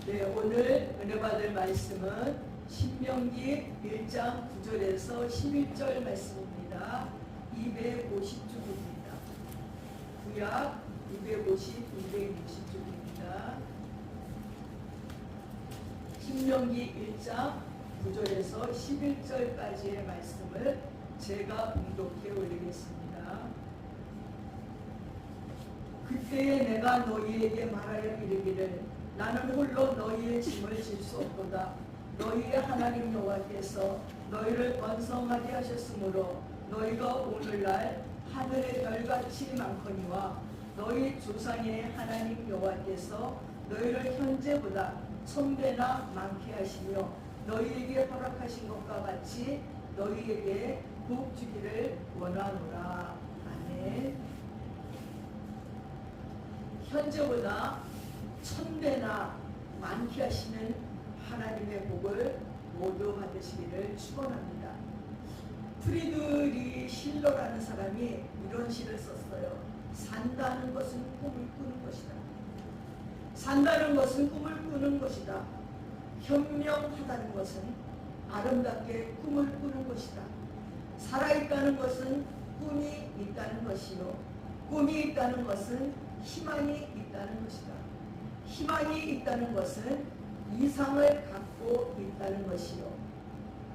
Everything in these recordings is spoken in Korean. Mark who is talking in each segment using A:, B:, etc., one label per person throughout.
A: 네, 오늘 은혜 받을 말씀은 신명기 1장 9절에서 11절 말씀입니다. 250쪽입니다. 구약 250, 260쪽입니다. 신명기 1장 9절에서 11절까지의 말씀을 제가 봉독해 올리겠습니다. 그때에 내가 너희에게 말하여 이르기를 나는 홀로 너희의 짐을 질 수 없도다. 너희의 하나님 여호와께서 너희를 번성하게 하셨으므로 너희가 오늘날 하늘의 별같이 많거니와 너희 조상의 하나님 여호와께서 너희를 현재보다 1000배나 많게 하시며 너희에게 허락하신 것과 같이 너희에게 복 주기를 원하노라. 아멘. 현재보다 1000배나 많게 하시는 하나님의 복을 모두 받으시기를 축원합니다. 프리드리 실러라는 사람이 이런 시를 썼어요. 산다는 것은 꿈을 꾸는 것이다. 산다는 것은 꿈을 꾸는 것이다. 현명하다는 것은 아름답게 꿈을 꾸는 것이다. 살아있다는 것은 꿈이 있다는 것이요, 꿈이 있다는 것은 희망이 있다는 것이다. 희망이 있다는 것은 이상을 갖고 있다는 것이요,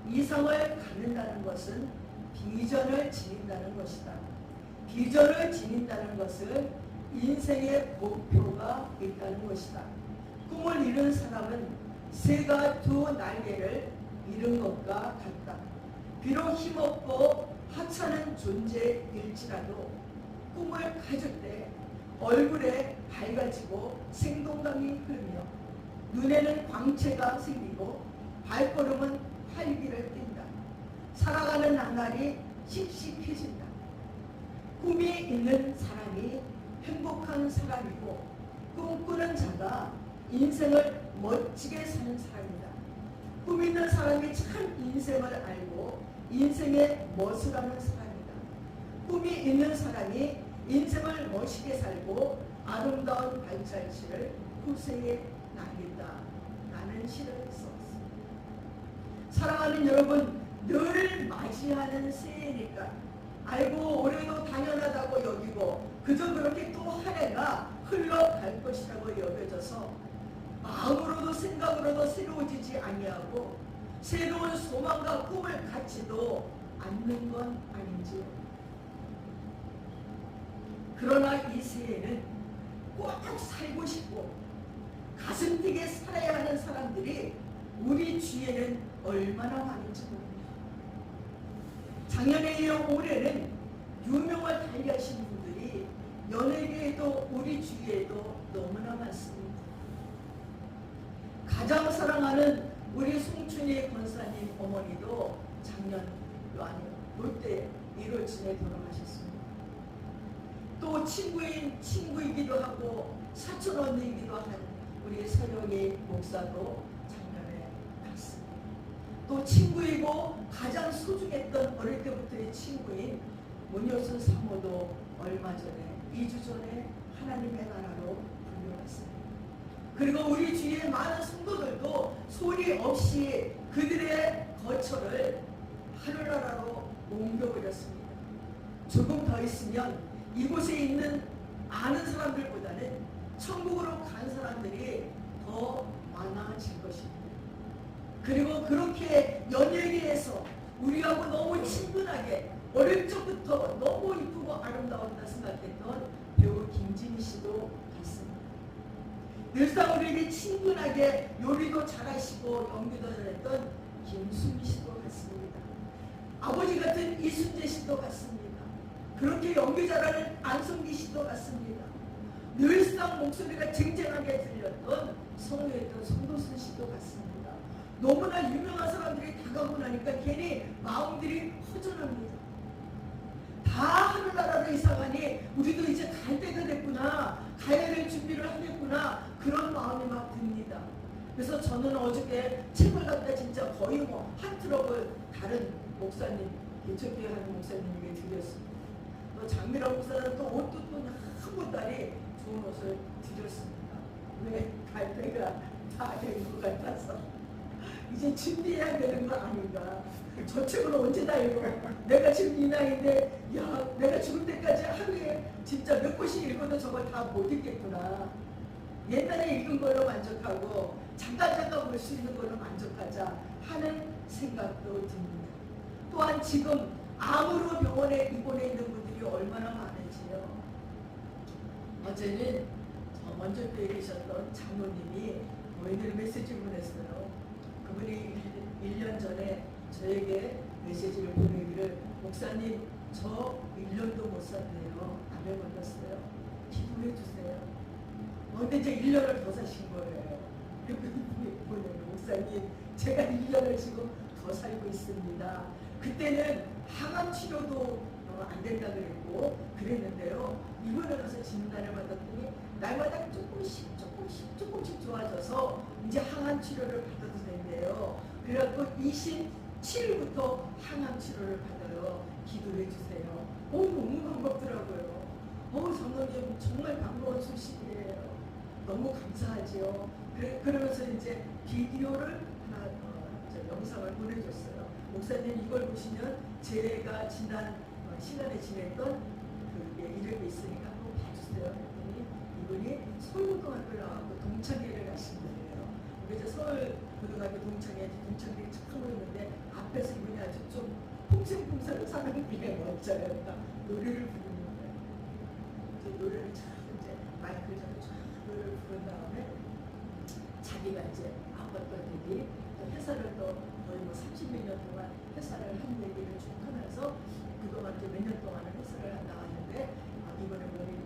A: 이상을 갖는다는 것은 비전을 지닌다는 것이다. 비전을 지닌다는 것은 인생의 목표가 있다는 것이다. 꿈을 이룬 사람은 새가 두 날개를 잃은 것과 같다. 비록 힘없고 하찮은 존재일지라도 꿈을 가질 때 얼굴에 밝아지고 생동감이 흐르며 눈에는 광채가 생기고 발걸음은 활기를 띈다. 살아가는 나날이 씩씩해진다. 꿈이 있는 사람이 행복한 사람이고 꿈꾸는 자가 인생을 멋지게 사는 사람이다. 꿈 있는 사람이 참 인생을 알고 인생의 멋을 하는 사람이다. 꿈이 있는 사람이 인생을 멋있게 살고 아름다운 발자취를 후세에 남긴다. 라는 시를 썼습니다. 사랑하는 여러분, 늘 맞이하는 새해니까 알고 올해도 당연하다고 여기고 그저 그렇게 또 한 해가 흘러갈 것이라고 여겨져서 마음으로도 생각으로도 새로워지지 아니하고 새로운 소망과 꿈을 갖지도 않는 건 아닌지요. 그러나 이 새해는 꼭 살고 싶고 가슴 뛰게 살아야 하는 사람들이 우리 주위에는 얼마나 많은지 모릅니다. 작년에 이어 올해는 유명을 달리하신 분들이 연예계에도 우리 주위에도 너무나 많습니다. 가장 사랑하는 우리 송춘희 권사님 어머니도 작년도 아니고 롯데 1월쯤에 돌아가셨습니다. 또 친구이기도 하고 사촌 언니이기도 한 우리 서영희 목사도 작년에 갔습니다. 또 친구이고 가장 소중했던 어릴 때부터의 친구인 문효순 사모도 얼마 전에 2주 전에 하나님의 나라로 불려갔습니다. 그리고 우리 주위의 많은 성도들도 소리 없이 그들의 거처를 하늘나라로 옮겨버렸습니다. 조금 더 있으면 이곳에 있는 아는 사람들보다는 천국으로 간 사람들이 더 많아질 것입니다. 그리고 그렇게 연예계에서 우리하고 너무 친근하게 어릴 적부터 너무 이쁘고 아름다웠다 생각했던 배우 김진희 씨도 같습니다. 늘상 우리에게 친근하게 요리도 잘하시고 연기도 잘했던 김수미 씨도 같습니다. 아버지 같은 이순재 씨도 같습니다. 그렇게 연기 잘하는 안성기 씨도 같습니다. 늘상 목소리가 쟁쟁하게 들렸던 성우였던 손도순 씨도 같습니다. 너무나 유명한 사람들이 다가오고 나니까 괜히 마음들이 허전합니다. 다 하늘나라로 이사가니 우리도 이제 갈 때가 됐구나, 가야 될 준비를 하겠구나, 그런 마음이 막 듭니다. 그래서 저는 어저께 책을 갖다 진짜 거의 뭐 한 트럭을 다른 목사님, 개척교회 하는 목사님에게 드렸습니다. 또 장미라 목사는 또 옷도 또 한 보따리 좋은 옷을 드렸습니다. 왜 갈 때가 다 된 것 같아서 이제 준비해야 되는 거 아닌가. 저 책을 언제 다 읽어. 내가 지금 이 나이인데 야 내가 죽을 때까지 하루에 진짜 몇 권씩 읽어도 저걸 다 못 읽겠구나. 옛날에 읽은 걸로 만족하고 잠깐 볼 수 있는 걸로 만족하자 하는 생각도 듭니다. 또한 지금 암으로 병원에 입원해 있는 분들이 얼마나 많은지요. 어제는 먼저 뵈 계셨던 장로님이 저희들 메시지 보냈어요. 그분이 1년 전에 저에게 메시지를 보내기를 목사님 저 1년도 못 산대요. 암에 걸렸어요. 기도해 주세요. 근데 이제 1년을 더 사신 거예요. 그분이 보내요. 목사님 제가 1년을 지금 더 살고 있습니다. 그때는 항암 치료도 안 된다 그랬고 그랬는데요. 이번에 가서 진단을 받았더니 날마다 조금씩 좋아져서 이제 항암 치료를 받아도 된대요. 그래갖고 27일부터 항암 치료를 받아요. 기도해 주세요. 너무 반갑더라고요. 장로님 정말 반가운 소식이에요. 너무 감사하죠. 그러면서 이제 비디오를 하나 영상을 보내줬어요. 목사님 이걸 보시면 제가 지난 시간에 지냈던 그 이름이 있으니까 한번 봐주세요. 했더니 이분이 서울고등학교 나와서 동창회를 가신 거예요. 그래서 서울고등학교 동창회에 참 보였는데 앞에서 이분이 아주 좀 풍생풍사를 사는 게 멋져요. 그러니까 노래를 부르는 거예요. 이제 노래를 이제 마이크를 잡고 노래를 부른 다음에 자기가 이제 아팠던 회사를 또 거의 30몇 년 동안 회사를 한 얘기를 쭉 하면서 그동안 몇 년 동안은 회사를 한다 하는데 이번에 몸이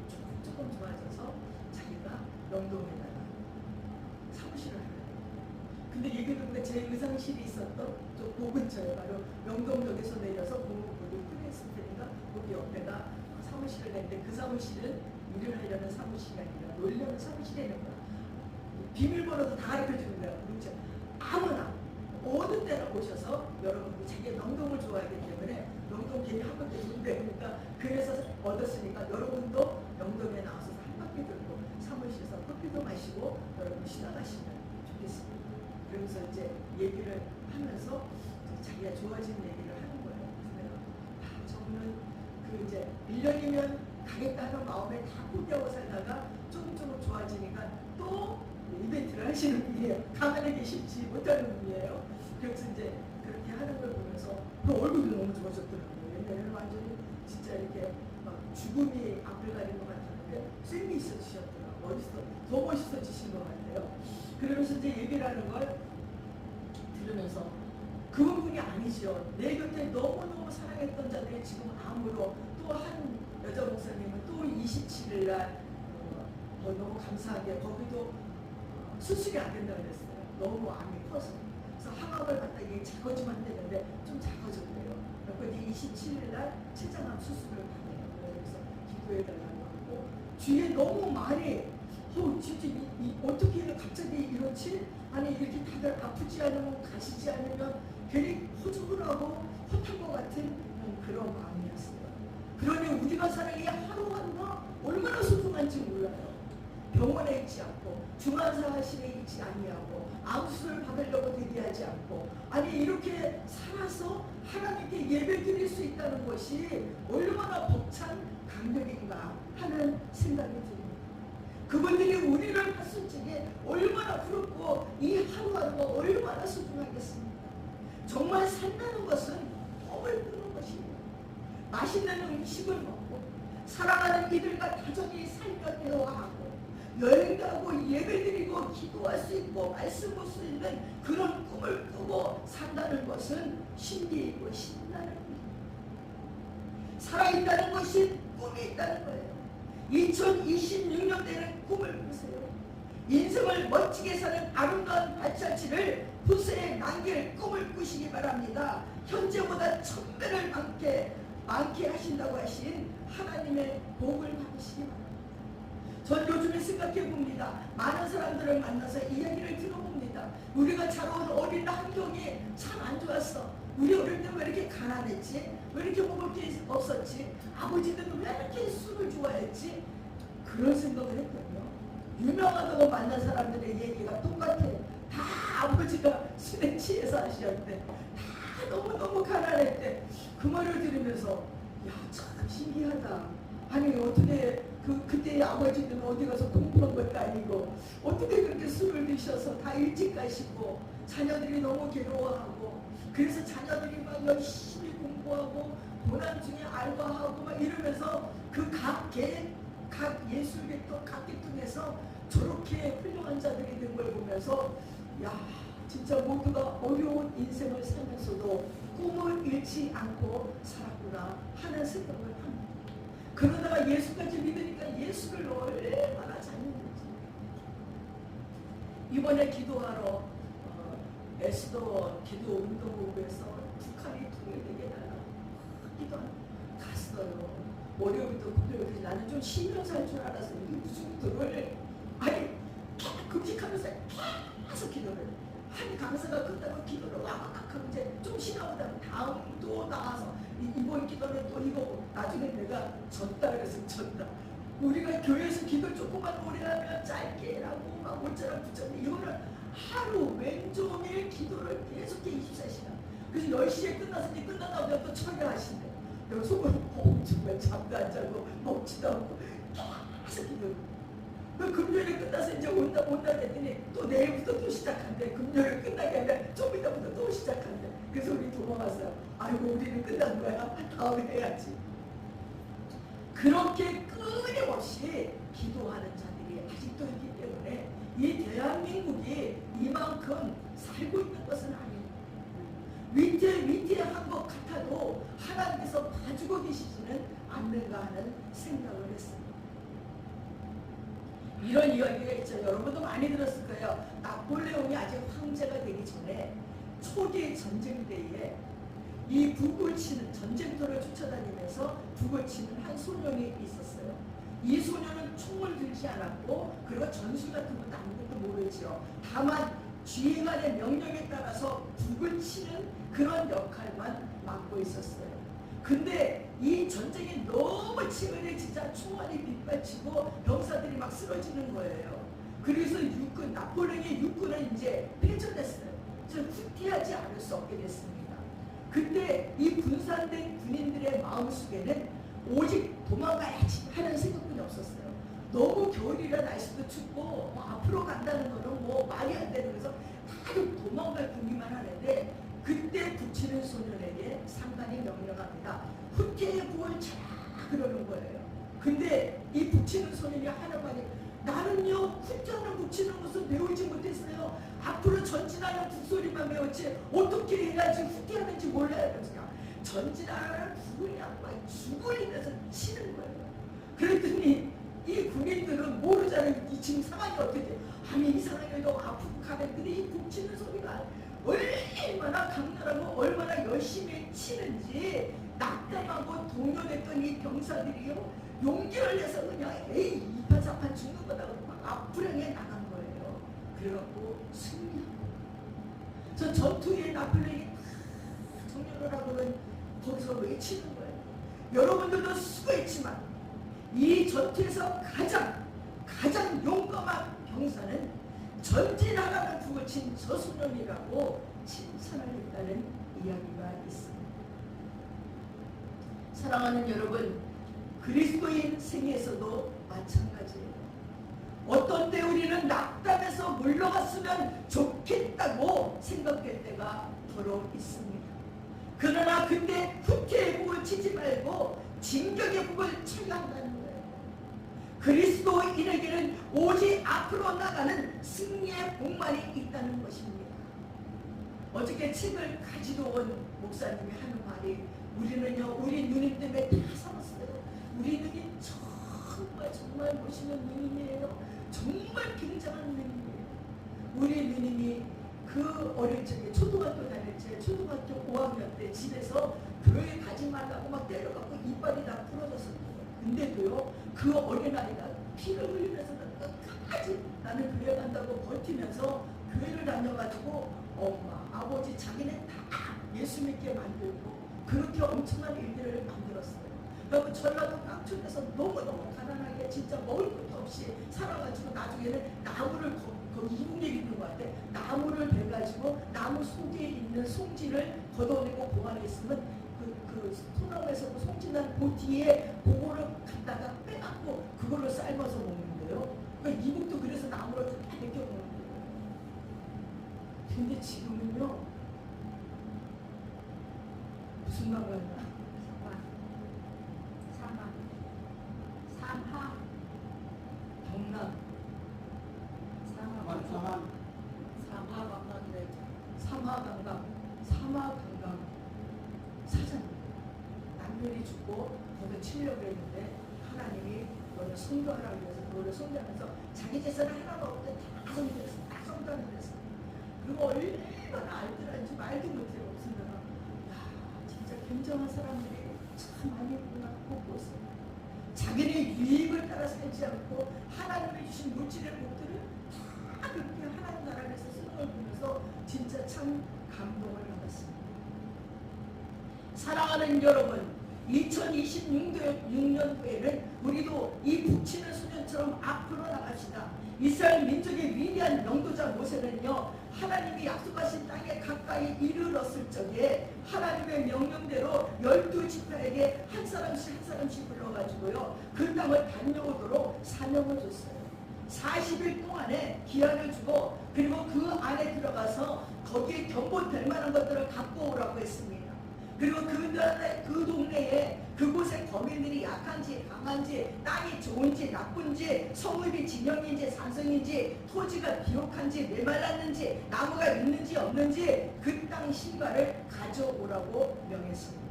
A: 조금 좋아져서 자기가 명동에다가 사무실을 하는 거예요. 근데 얘기 듣는데 제 의상실이 있었던 그 근처에 바로 명동역에서 내려서 공무원이 프레스테인가 거기 옆에다 사무실을 냈는데 그 사무실은 일을 하려는 사무실이 아니라 놀려는 사무실이라는 거야. 비밀번호도 다 가르쳐주는 거야. 그렇죠? 아무나 어느 때나 오셔서 여러분들이 자기 명동을 좋아하기 때문에 명동 괜히 한 바퀴 돌면 되니까 그래서 얻었으니까 여러분도 명동에 나와서 한 바퀴 돌고 사무실에서 커피도 마시고 여러분 지나가시면 좋겠습니다. 그러면서 이제 얘기를 하면서 자기가 좋아진 얘기를 하는 거예요. 그래서 저분은 그 이제 1년이면 가겠다 하는 마음에 다 포기하고 살다가 조금 좋아지니까 또 이벤트를 하시는 분이에요. 가만히 계시지 못하는 분이에요. 그래서 이제 그렇게 하는 걸 보면서 그 얼굴도 너무 좋아졌더라고요. 옛날에는 완전히 진짜 이렇게 막 죽음이 앞을 가리는 것 같았는데 쌤이 있어지셨더라고요. 더 멋있어지신 것 같아요. 그러면서 이제 얘기를 하는 걸 들으면서 그분이 아니죠. 내 곁에 너무너무 사랑했던 자들이 지금 암으로 또 한 여자 목사님은 또 27일 날 너무 감사하게 거기도 수술이 안 된다고 그랬어요. 너무 암이 커서. 그래서 항암을 갖다 이게 작아지면 되는데 좀 작아졌대요. 그래서 이제 27일 날 췌장암 수술을 받아요. 그래서 기도해달라고 하고 주위에 너무 많이 진짜 어떻게 갑자기 이렇지? 아니 이렇게 다들 아프지 않으면 가시지 않으면 괜히 허전하고 헛한 것 같은 그런 마음이었어요. 그러니 우리가 사는 이 하루하루가 얼마나 소중한지 몰라요. 병원에 있지 않고 중환자실에 있지 아니하고 암수를 받으려고 대기하지 않고 아니 이렇게 살아서 하나님께 예배드릴 수 있다는 것이 얼마나 벅찬 감격인가 하는 생각이 듭니다. 그분들이 우리를 봤을 적에 얼마나 부럽고 이 하루하루가 얼마나 소중하겠습니까? 정말 산다는 것은 꿈을 꾸는 것입니다. 맛있는 음식을 먹고 사랑하는 이들과 다정히 살며 대화하고 여행 가고 예배드리고 기도할 수 있고 말씀 볼 수 있는 그런 꿈을 꾸고 산다는 것은 신비이고 신나는 일입니다. 살아있다는 것이 꿈이 있다는 거예요. 2026년대는 꿈을 꾸세요. 인생을 멋지게 사는 아름다운 발자취를 후세에 남길 꿈을 꾸시기 바랍니다. 현재보다 1000배를 많게 하신다고 하신 하나님의 복을 받으시기 바랍니다. 전 요즘에 생각해 봅니다. 많은 사람들을 만나서 이야기를 들어봅니다. 우리가 자라온 어린 환경이 참 안 좋았어. 우리 어릴 때 왜 이렇게 가난했지? 왜 이렇게 먹을 게 없었지? 아버지들은 왜 이렇게 술을 좋아했지? 그런 생각을 했거든요. 유명하다고 만난 사람들의 얘기가 똑같아. 다 아버지가 술에 취해서 하셨대. 다 너무너무 가난했대. 그 말을 들으면서 야, 참 신기하다. 아니 어떻게 그때 아버지는 어디 가서 공부한 것도 아니고 어떻게 그렇게 술을 드셔서 다 일찍 가시고 자녀들이 너무 괴로워하고 그래서 자녀들이 막 열심히 공부하고 고난 중에 알바하고 막 이러면서 그 각 예술계통 각 계통에서 저렇게 훌륭한 자들이 된 걸 보면서 야, 진짜 모두가 어려운 인생을 살면서도 꿈을 잃지 않고 살았구나 하는 생각을 합니다. 그러다가 예수까지 믿으니까 예수를 얼마나 잘 믿는지. 이번에 기도하러 에스더 기도 운동국에서 북한이 통일되게 달라 기도하러 갔어요. 월요일부터 금요일까지. 나는 좀 쉬면서 살 줄 알았어요. 이게 무슨 기도를 아니 금식하면서 계속 기도를 한 강사가 끝나고 기도를 와박 하고 이제 좀 쉬다 보다 다음 또 나와서 이번 기도는 또 이거 나중에 내가 졌다 그래서 졌다. 우리가 교회에서 기도 조금만 오래 하면 짧게 하고 막 어쩌라 붙였는데 이거는 하루 왼종일 기도를 계속해 24시간. 그래서 10시에 끝나서 이제 끝나다 또 철회하신대. 내가 속으로 정말 잠도 안 자고 먹지도 않고 계속 기도. 금요일에 끝나서 이제 온다 했더니 또 내일부터 또 시작한대. 금요일 끝나게 하면 좀 이따부터 또 시작한대. 그래서 우리 도망갔어요. 아이고 우리는 끝난 거야. 다음에 해야지. 그렇게 끊임없이 기도하는 자들이 아직도 있기 때문에 이 대한민국이 이만큼 살고 있는 것은 아닙니다. 위태한 것 같아도 하나님께서 봐주고 계시지는 않는가 하는 생각을 했습니다. 이런 이야기가 있죠. 여러분도 많이 들었을 거예요. 나폴레옹이 아직 황제가 되기 전에 초기 전쟁 때에 이 북을 치는 전쟁터를 쫓아다니면서 북을 치는 한 소년이 있었어요. 이 소년은 총을 들지 않았고 그리고 전술 같은 것도 아무것도 모르지요. 다만 주인간의 명령에 따라서 북을 치는 그런 역할만 맡고 있었어요. 근데 이 전쟁이 너무 치열해지자 총알이 빗발치고 병사들이 막 쓰러지는 거예요. 그래서 나폴레옹의 육군은 이제 패전했어요. 그래서 후퇴하지 않을 수 없게 됐습니다. 그때 이 분산된 군인들의 마음속에는 오직 도망가야지 하는 생각뿐이 없었어요. 너무 겨울이라 날씨도 춥고 뭐 앞으로 간다는 거는 뭐 말이 안 되는 거라서 다들 도망갈 준비만 하는데 그때 붙이는 소년에게 상관이 명령합니다. 후퇴의 구을 차 그러는 거예요. 근데 이 붙이는 소년이 하나만이 나는요 후퇴하는 붙이는 것을 배우지 못했어요. 앞으로 전진하는 북소리만 배웠지 어떻게 해야지 후퇴하는지 몰라요. 그러니까 전진하는 북을 양반 죽을 인해서 치는 거예요. 그랬더니 이 군인들은 모르잖아요. 이 지금 상황이 어떻게 돼. 아니 이 상황에도 앞으로 가는데 이 북치는 소리가 얼마나 강렬하고 얼마나 열심히 치는지 낙담하고 동요됐던 이 병사들이요 용기를 내서 그냥 에이 이판사판 죽는 거다고 막 앞부령에 나간 거예요. 그래갖고 승리하고 저 전투에 나폴레옹이 정렬을 하고는 거기서 외치는 거예요. 여러분들도 수고했지만 이 전투에서 가장 용감한 병사는 전진하라는 북을 친 저 소년이라고 칭찬을 했다는 이야기가 있습니다. 사랑하는 여러분, 그리스도인 생애에서도 마찬가지예요. 어떤 때 우리는 낙담해서 물러갔으면 좋겠다고 생각될 때가 더러 있습니다. 그러나 그때 후퇴의 북을 치지 말고 진격의 북을 쳐야 한다는 거예요. 그리스도인에게는 오직 앞으로 나가는 승리의 복만이 있다는 것입니다. 어저께 책을 가지고 온 목사님이 하는 말이 우리는요 우리 누님 때문에 다 살았어요. 우리 누님 정말 멋있는 누님이에요. 정말 굉장한 누님이에요. 우리 누님이 그 어릴 적에 초등학교 다닐 때 초등학교 5학년 때 집에서 교회 가지 말라고 막 때려갖고 이빨이 다 부러졌었어요. 근데도요 그 어린아이가 피를 흘리면서 끝까지 나는 교회 간다고 버티면서 교회를 다녀가지고 엄마 아버지 자기네 다 예수 믿게 만들고 그렇게 엄청난 일들을 만들었어요. 여러분 전라도 깡촌에서 너무너무 가난하게 진짜 먹을 것도 없이 살아가지고 나중에는 나무를 거기 이북 얘기 있는 것 같아. 나무를 베가지고 나무 속에 있는 송지를 걷어내고 보관했으면 그 소나무에서 송지난 그 뒤에 그거를 갖다가 빼갖고 그걸로 삶아서 먹는데요. 그러니까 이북도 그래서 나무를 다 벗겨 먹는 거예요. 근데 지금은요 무슨 나무였나? 삼하 경남 삼하강강이래. 삼하강강 사장 남편이 죽고 거기에 치려고 했는데 하나님이 너를 성도하라고 해서 그거를 성도하면서 자기 재산을 하나도 없는데 다 성도했어. 다 성도하는 데서 그리고 얼마나 알뜰한지 말도 못해요. 없습니다. 야 진짜 굉장한 사람들이 참 많이 있구나. 곳곳에 자기네 유익을 따라 살지 않고 하나님이 주신 물질의 복들을 다 그렇게 하나님 나라에서 쓰는 걸 보면서 진짜 참 감동을 받았습니다. 사랑하는 여러분, 2026년도에는 우리도 이 북치는 소년처럼 앞으로 나갑시다. 이스라엘 민족의 위대한 영도자 모세는요, 하나님이 약속하신 땅에 가까이 이르렀을 적에 하나님의 명령대로 12지파에게 한 사람씩 불러가지고요, 그 땅을 다녀오도록 사명을 줬어요. 40일 동안에 기한을 주고 그리고 그 안에 들어가서 거기에 경보될 만한 것들을 갖고 오라고 했습니다. 그리고 그 동네에 그곳의 거민들이 약한지 강한지 땅이 좋은지 나쁜지 성읍이 진영인지 산성인지 토지가 비옥한지 메말랐는지 나무가 있는지 없는지 그 땅 신발을 가져오라고 명했습니다.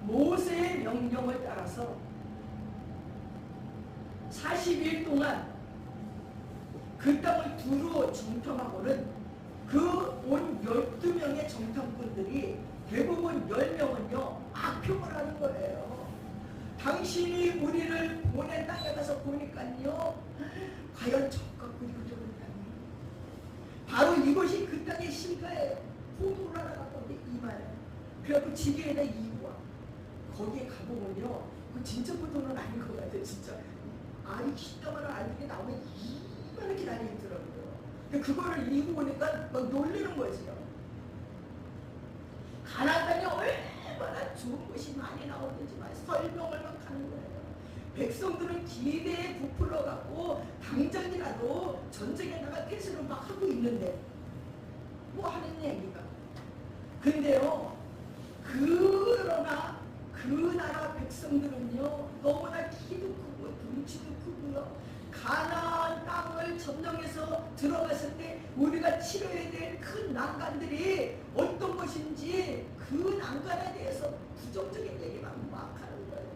A: 모세의 명령을 따라서 40일 동안 그 땅을 두루 정탐하고는 그 온 12명의 정탐꾼들이 대부분 10명은요 악평을 하는 거예요. 당신이 우리를 보낸 땅에 가서 보니까요 과연 적과 꿀이 그러느냐니 바로 이것이 그 땅의 실가예요. 포도를 하나 갖고 이마에 그래갖고 지게에다 이고 와. 거기에 가보면요 그 진짜 포도는 아닌 것 같아요. 진짜 알이 기다만한 알들이 나오면 이만하게 다니더라고요. 그거를 이고 오니까 막 놀리는 거지요. 가나안 땅에 얼마나 좋은 것이 많이 나오는지만 설명을 막 하는 거예요. 백성들은 기대에 부풀어 갖고 당장이라도 전쟁에 나가 태세를 막 하고 있는데 뭐 하는 얘기가. 근데요 그러나 그 나라 백성들은요 너무나 키도 크고 덩치도 크고요 가나안 땅을 점령해서 들어갔을 때 우리가 치러야 될 큰 난관들이 어떤 것인지 그 난관에 대해서 부정적인 얘기만 막 하는 거예요.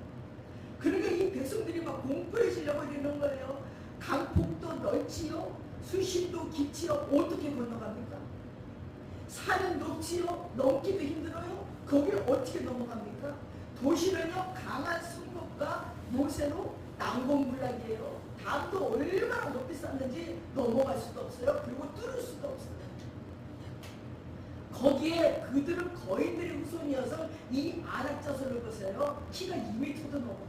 A: 그러니까 이 백성들이 막 공포에 질려버리는 거예요. 강폭도 넓지요, 수심도 깊지요, 어떻게 건너갑니까? 산은 높지요, 넘기도 힘들어요. 거기를 어떻게 넘어갑니까? 도시는요 강한 성벽과 요새로 난공불락이에요. 담도 얼마나 높이 쌓는지 넘어갈 수도 없어요. 그리고 뚫을 수도 없어요. 거기에 그들은 거인들의 후손이어서 이 아낙 자손을 보세요. 키가 2m도 넘어요.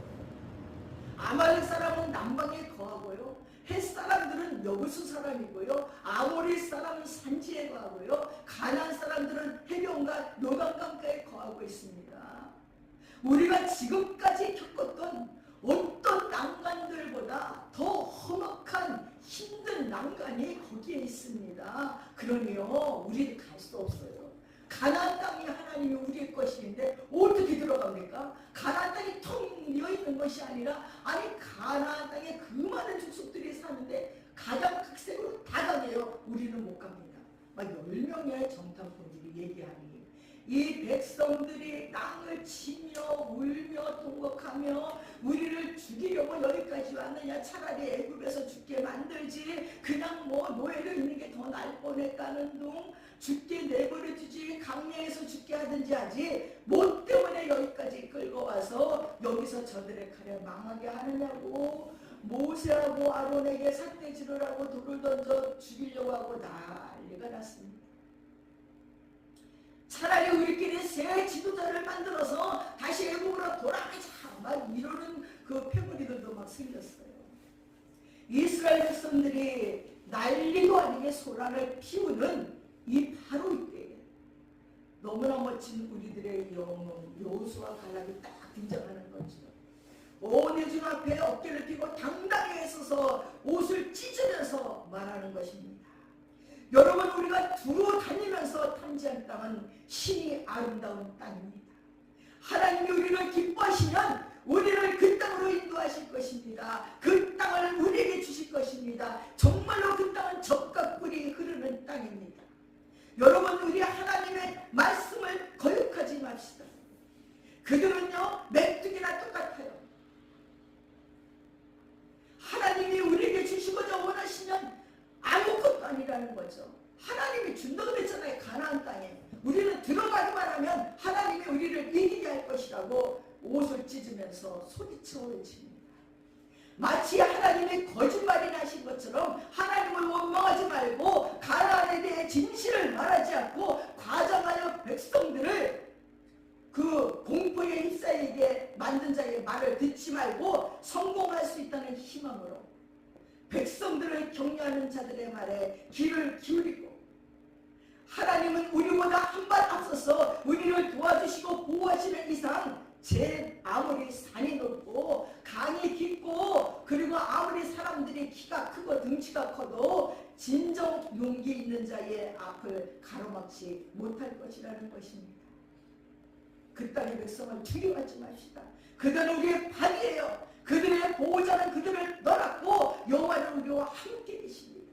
A: 아말렉 사람은 남방에 거하고요. 헷 사람들은 여부수 사람이고요. 아모리 사람은 산지에 거하고요. 가나안 사람들은 해변과 요단강가에 거하고 있습니다. 우리가 지금까지 겪었던 어떤 난관들보다 더 험악한 힘든 난관이 거기에 있습니다. 그러니요 우리는 갈 수 없어요. 가나안 땅이 하나님이 우리의 것인데 어떻게 들어갑니까? 가나안 땅이 텅 비어있는 것이 아니라 아니 가나안 땅에 그 많은 족속들이 사는데 가장 극색으로 다 가네요. 우리는 못 갑니다. 막 10명의 정탐꾼들이 얘기하니 이 백성들이 땅을 치며 울며 통곡하며 우리를 죽이려고 여기까지 왔느냐, 차라리 애굽에서 죽게 만들지 그냥 뭐 노예로 있는 게 더 나을 뻔했다는 둥 죽게 내버려두지 강야에서 죽게 하든지 하지 뭐 때문에 여기까지 끌고 와서 여기서 저들의 칼에 망하게 하느냐고 모세하고 아론에게 삿대질을 하고 돌을 던져 죽이려고 하고 난리가 났습니다. 차라리 우리끼리 새 지도자를 만들어서 다시 애국으로 돌아가자 막 이러는 그 패거리들도 막 생겼어요. 이스라엘 백성들이 난리도 아니게 소란을 피우는 이 바로 이때 너무나 멋진 우리들의 영웅 여호수아 갈렙이 딱 등장하는 거죠. 온 회중 앞에 어깨를 펴고 당당히 서서 옷을 찢으면서 말하는 것입니다. 여러분, 우리가 두루 다니면서 탐지한 땅은 신이 아름다운 땅입니다. 하나님이 우리를 기뻐하시면 우리를 그 땅으로 인도하실 것입니다. 그 땅을 우리에게 주실 것입니다. 정말로 그 땅은 젖과 꿀이 흐르는 땅입니다. 여러분, 우리 하나님의 말씀을 거역하지 맙시다. 그들은요 메뚜기나 똑같아요. 하나님이 우리에게 주시고자 원하시면 아무것도 아니라는 거죠. 하나님이 준다고 그랬잖아요. 가나안 땅에 우리는 들어가기만 하면 하나님이 우리를 이기게 할 것이라고 옷을 찢으면서 소리쳐 외칩니다. 마치 하나님이 거짓말이나 하신 것처럼 하나님을 원망하지 말고 가나안에 대해 진실을 말하지 않고 과장하여 백성들을 그 공포에 휩싸이게 만든 자의 말을 듣지 말고 성공할 수 있다는 희망으로 백성들을 격려하는 자들의 말에 귀를 기울이고, 하나님은 우리보다 한 발 앞서서 우리를 도와주시고 보호하시는 이상 아무리 산이 높고 강이 깊고 그리고 아무리 사람들이 키가 크고 등치가 커도 진정 용기 있는 자의 앞을 가로막지 못할 것이라는 것입니다. 그 땅의 백성을 두려워하지 맙시다. 그들은 우리의 팔이에요. 그들의 보호자는 그들을 떠났고 여호와는 우리와 함께 계십니다.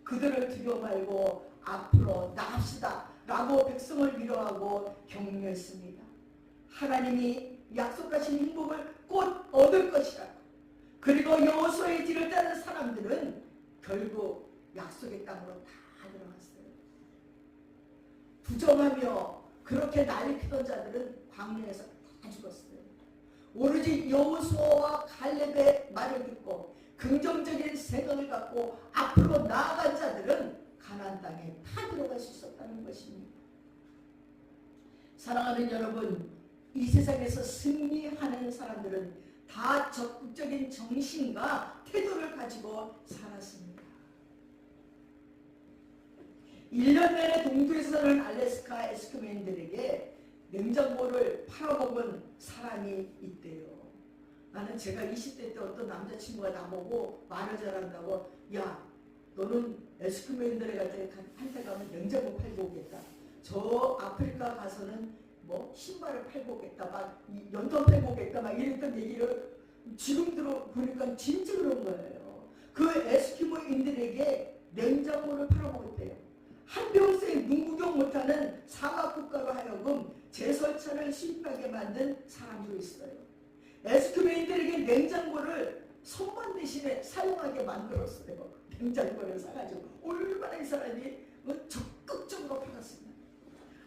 A: 그들을 두려워 말고 앞으로 나갑시다 라고 백성을 위로하고 격려했습니다. 하나님이 약속하신 행복을 곧 얻을 것이라. 그리고 여호수아의 뒤를 따르는 사람들은 결국 약속의 땅으로 다 들어갔어요. 부정하며 그렇게 난리 피던 자들은 광야에서 다 죽었어요. 오로지 여호수아와 갈렙의 말을 듣고 긍정적인 생각을 갖고 앞으로 나아간 자들은 가나안 땅에 다 들어갈 수 있었다는 것입니다. 사랑하는 여러분, 이 세상에서 승리하는 사람들은 다 적극적인 정신과 태도를 가지고 살았습니다. 1년 내내 동부에서 사는 알래스카 에스키모인들에게 냉장고를 팔아먹은 사람이 있대요. 나는 제가 20대 때 어떤 남자친구가 나보고 말을 잘한다고, 야, 너는 에스키모인들한테 가면 냉장고 팔고 오겠다. 저 아프리카 가서는 뭐 신발을 팔고 오겠다, 막 연돈 팔고 오겠다, 막 이랬던 얘기를 지금 들어보니까 진짜 그런 거예요. 그 에스키모인들에게 냉장고를 팔아먹었대요. 한평생 눈구경 못하는 사막국가로 하여금 제설차를 수입하게 만든 사람도 있어요. 에스키모인들에게 냉장고를 선반 대신에 사용하게 만들었어요. 냉장고를 사가지고 얼마나 이 사람이 적극적으로 팔았습니다.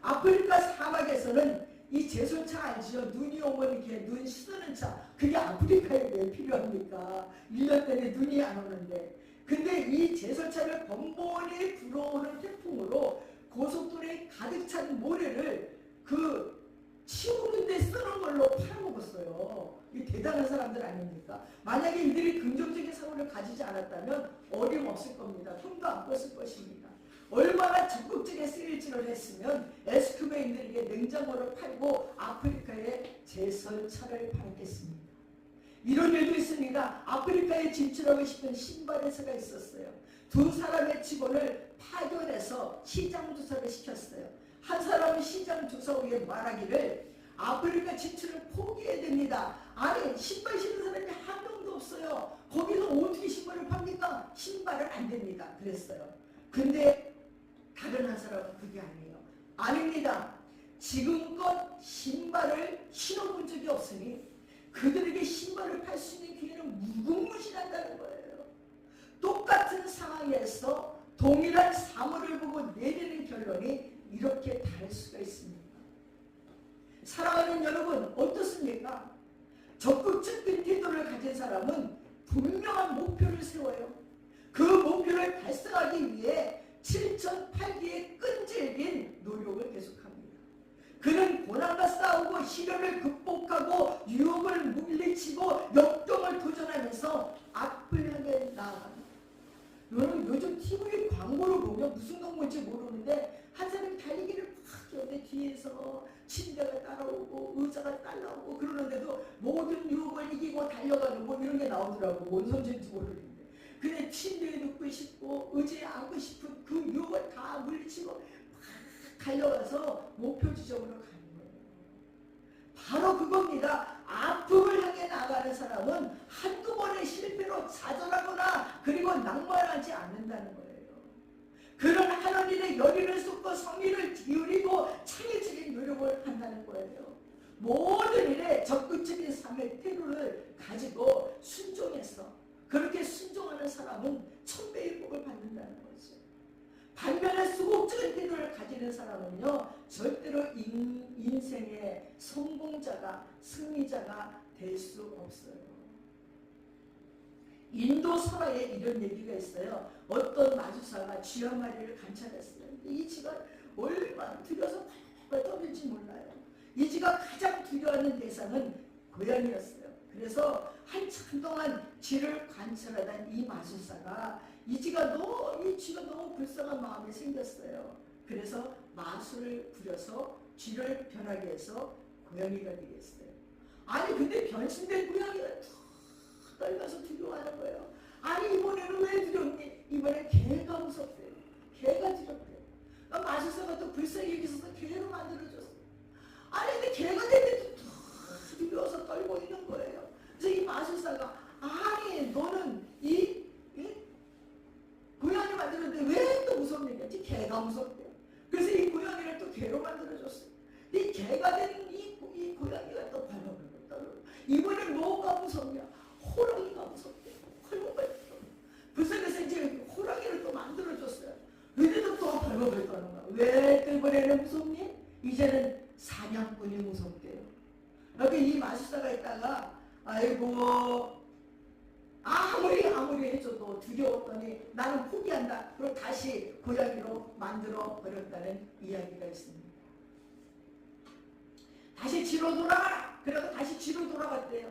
A: 아프리카 사막에서는 이 제설차 알지요? 눈이 오면 이렇게 눈 씻는 차, 그게 아프리카에 왜 필요합니까? 1년 내내 눈이 안 오는데. 근데 이 제설차를 번번이 불어오는 태풍으로 고속도로에 가득 찬 모래를 그 치우는 데 쓰는 걸로 팔아먹었어요. 이 대단한 사람들 아닙니까? 만약에 이들이 긍정적인 사고를 가지지 않았다면 어림없을 겁니다. 손도 안 뻗을 것입니다. 얼마나 적극적인 쓰일질을 했으면 에스키모인들에게 냉장고를 팔고 아프리카에 제설차를 팔겠습니다. 이런 일도 있습니다. 아프리카에 진출하고 싶은 신바레스가 있었어요. 두 사람의 직원을 파견해서 시장 조사를 시켰어요. 한 사람은 시장 조사 후에 말하기를 아프리카 진출을 포기해야 됩니다. 아니, 신발 신는 사람이 한 명도 없어요. 거기서 어떻게 신발을 팝니까? 신발을 안 됩니다. 그랬어요. 근데 다른 한 사람은 그게 아니에요. 아닙니다. 지금껏 신발을 신어본 적이 없으니 그들에게 신발을 팔 수 있는 기회는 무궁무진하다는 거예요. 똑같은 상황에서 동일한 사물을 보고 내리는 결론이 이렇게 다를 수가 있습니다. 사랑하는 여러분, 어떻습니까? 적극적인 태도를 가진 사람은 분명한 목표를 세워요. 그 목표를 달성하기 위해 7,8기의 끈질긴 노력을 계속합니다. 그는 고난과 싸우고 시련을 극복하고 유혹 무슨 동물인지 모르는데 한 사람이 달리기를 막 하는데 뒤에서 침대가 따라오고 의자가 따라오고 그러는데도 모든 유혹을 이기고 달려가는 뭐 이런 게 나오더라고. 뭔 소리인지 모르겠는데. 근데 침대에 눕고 싶고 의자에 앉고 싶은 그 유혹을 다 물리치고 막 달려가서 목표 지점으로 가는 거예요. 바로 그겁니다. 아픔을 향해 나가는 사람은 한두 번의 실패로 좌절하거나 그리고 낭만하지 않는다는 거예요. 그런 하나님의 열의를 쏟고 성의를 기울이고 창의적인 노력을 한다는 거예요. 모든 일에 적극적인 삶의 태도를 가지고 순종해서 그렇게 순종하는 사람은 천배의 복을 받는다는 거죠. 반면에 수곡적인 태도를 가지는 사람은요 절대로 인생의 성공자가 승리자가 될 수 없어요. 인도 설화에 이런 얘기가 있어요. 어떤 마주사가 쥐 한 마리를 관찰했어요. 이 쥐가 얼마나 두려워서 팔팔 떠들지 몰라요. 이 쥐가 가장 두려워하는 대상은 고양이였어요. 그래서 한참 동안 쥐를 관찰하던 이 마술사가 이 쥐가 너무 불쌍한 마음이 생겼어요. 그래서 마술을 부려서 쥐를 변하게 해서 고양이가 되게 했어요. 아니 근데 변신된 고양이가 떨면서 두려워하는 거예요. 아니 이번에는 왜 두렵니? 이번에 개가 무섭대요. 개가 두렵대요. 마술사가 또 불쌍히 여기서 개로 만들어줬어. 아니 근데 개가 됐는데 두려워서 떨고 있는 거예요. 그래서 이 마술사가 아니 너는 이 고양이 만들었는데 왜 또 무섭냐? 개가 무섭대요. 그래서 이 고양이를 또 개로 만들어줬어요. 이 개가 된 이 고양이가 또 발버둥을 떨고 이번엔 뭐가 무섭냐? 호랑이가 무섭대요. 불쌍해서 이제 호랑이를 또 만들어줬어요. 그래도 또 발버둥을 떠는 거야. 왜 또 이번에는 무섭니? 이제는 사냥꾼이 무섭대요. 여기 이 마술사가 있다가 아이고 아무리 해줘도 두려웠더니 나는 포기한다. 그리고 다시 고양이로 만들어 버렸다는 이야기가 있습니다. 다시 쥐로 돌아가라. 그래서 다시 쥐로 돌아갔대요.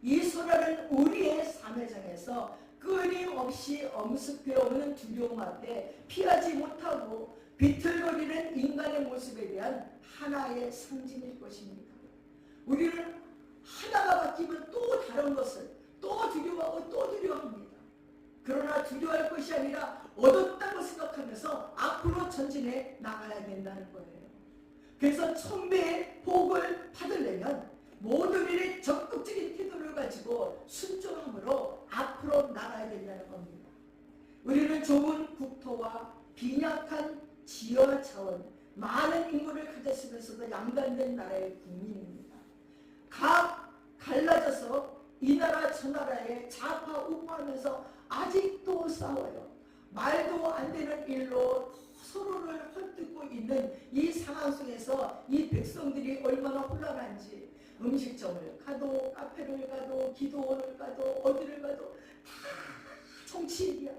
A: 이 소라는 우리의 삶의장에서 끊임없이 엄습해오는 두려움 앞에 피하지 못하고 비틀거리는 인간의 모습에 대한 하나의 상징일 것입니다. 우리는 하나가 바뀌면 또 다른 것을 또 두려워하고 또 두려워합니다. 그러나 두려워할 것이 아니라 얻었다고 생각하면서 앞으로 전진해 나가야 된다는 거예요. 그래서 천배의 복을 받으려면 모든 일에 적극적인 태도를 가지고 순종함으로 앞으로 나가야 된다는 겁니다. 우리는 좁은 국토와 빈약한 지하 차원, 많은 인구를 가졌으면서도 양단된 나라의 국민입니다. 각 갈라져서 이 나라 저 나라에 좌파 우파하면서 아직도 싸워요. 말도 안 되는 일로 서로를 헐뜯고 있는 이 상황 속에서 이 백성들이 얼마나 혼란한지 음식점을 가도 카페를 가도 기도원을 가도 어디를 가도 다 정치인이야.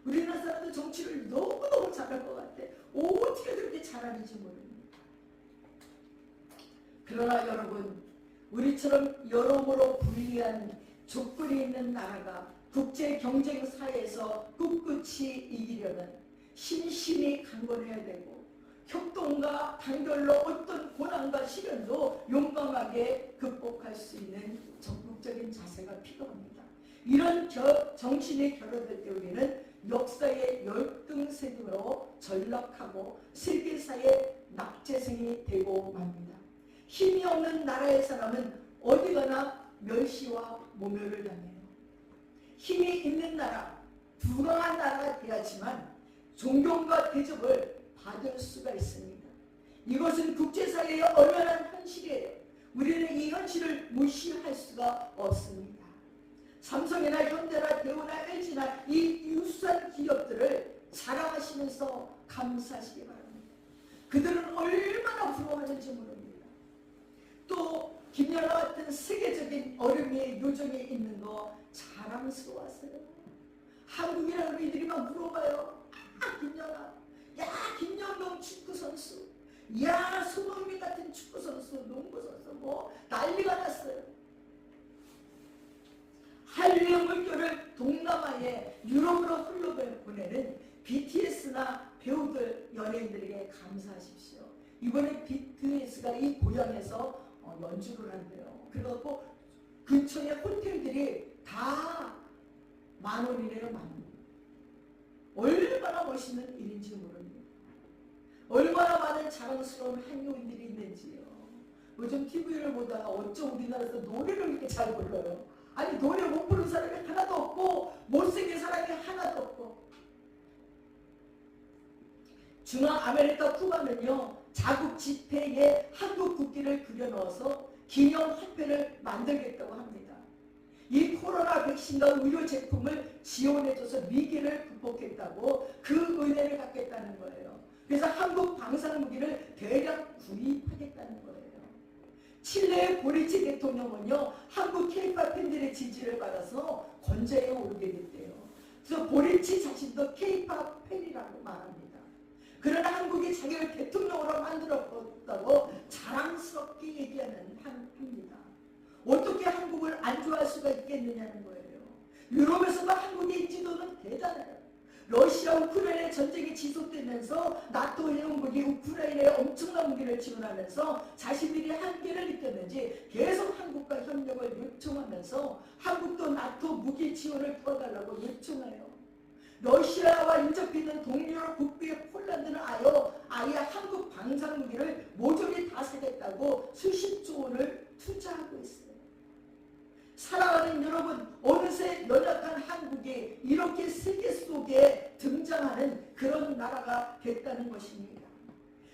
A: 우리나라 사람들 정치를 너무너무 잘할 것 같아. 어떻게 그렇게 잘하는지 모릅니다. 그러나 여러분 우리처럼 여러모로 불리한 조건이 있는 나라가 국제 경쟁 사회에서 꿋꿋이 이기려면 신신이 강건해야 되고 협동과 단결로 어떤 고난과 시련도 용감하게 극복할 수 있는 적극적인 자세가 필요합니다. 이런 정신이 결여될 때 우리는 역사의 열등생으로 전락하고 세계사의 낙제생이 되고 맙니다. 힘이 없는 나라의 사람은 어디 가나 멸시와 모멸을 당해요. 힘이 있는 나라, 부강한 나라가 돼야지만 존경과 대접을 받을 수가 있습니다. 이것은 국제사회의 엄연한 현실이에요. 우리는 이 현실을 무시할 수가 없습니다. 삼성이나 현대나 대우나 LG나 이 유수한 기업들을 자랑하시면서 감사하시기 바랍니다. 그들은 얼마나 부러워하는지 모릅니다. 또 김연아 같은 세계적인 어른의 요정이 있는 거 자랑스러웠어요. 한국이라는 이들이 막 물어봐요. 김연아, 야 김연경 축구선수, 야 손흥민 같은 축구선수, 농구선수 뭐 난리가 났어요. 한류의 물결을 동남아에 유럽으로 흘러보내는 BTS나 배우들, 연예인들에게 감사하십시오. 이번에 BTS가 이 고향에서 연주를 한대요. 그래갖고 근처에 호텔들이 다 10,000원이래요. 10,000원. 얼마나 멋있는 일인지 모릅니다. 얼마나 많은 자랑스러운 한국인들이 있는지요. 요즘 TV를 보다가 어쩜 우리나라에서 노래를 이렇게 잘 불러요. 아니 노래 못 부르는 사람이 하나도 없고 못생긴 사람이 하나도 없고. 중앙아메리카 쿠바는요, 자국 지폐에 한국 국기를 그려넣어서 기념 화폐를 만들겠다고 합니다. 이 코로나 백신과 의료 제품을 지원해줘서 위기를 극복했다고 그 은혜를 갖겠다는 거예요. 그래서 한국 방산무기를 대량 구입하겠다는 거예요. 칠레의 보리치 대통령은요, 한국 K-팝 팬들의 지지를 받아서 권좌에 오르게 됐대요. 그래서 보리치 자신도 K-팝 팬이라고 말합니다. 그러나 한국이 자기를 대통령으로 만들었다고 자랑스럽게 얘기하는 합니다. 어떻게 한국을 안 좋아할 수가 있겠느냐는 거예요. 유럽에서도 한국의 인지도는 대단해요. 러시아 우크라이나 전쟁이 지속되면서 나토 회원국이 우크라이나에 엄청난 무기를 지원하면서 자신들이 한계를 느꼈는지 계속 한국과 협력을 요청하면서 한국도 나토 무기 지원을 풀어달라고 요청해요. 러시아와 인접해 있는 동유럽 북부의 폴란드는 아예 한국 방산무기를 모조리 다 사겠다고 수십조 원을 투자하고 있어요. 사랑하는 여러분, 어느새 연약한 한국이 이렇게 세계 속에 등장하는 그런 나라가 됐다는 것입니다.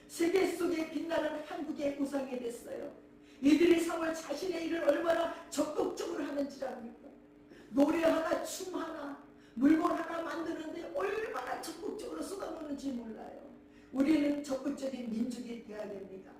A: 세계 속에 빛나는 한국의 우상이 됐어요. 이들이 3월 자신의 일을 얼마나 적극적으로 하는지 압니까? 노래 하나, 춤 하나, 물건 하나 만드는데 얼마나 적극적으로 쏟아놓는지 몰라요. 우리는 적극적인 민족이 되어야 됩니다.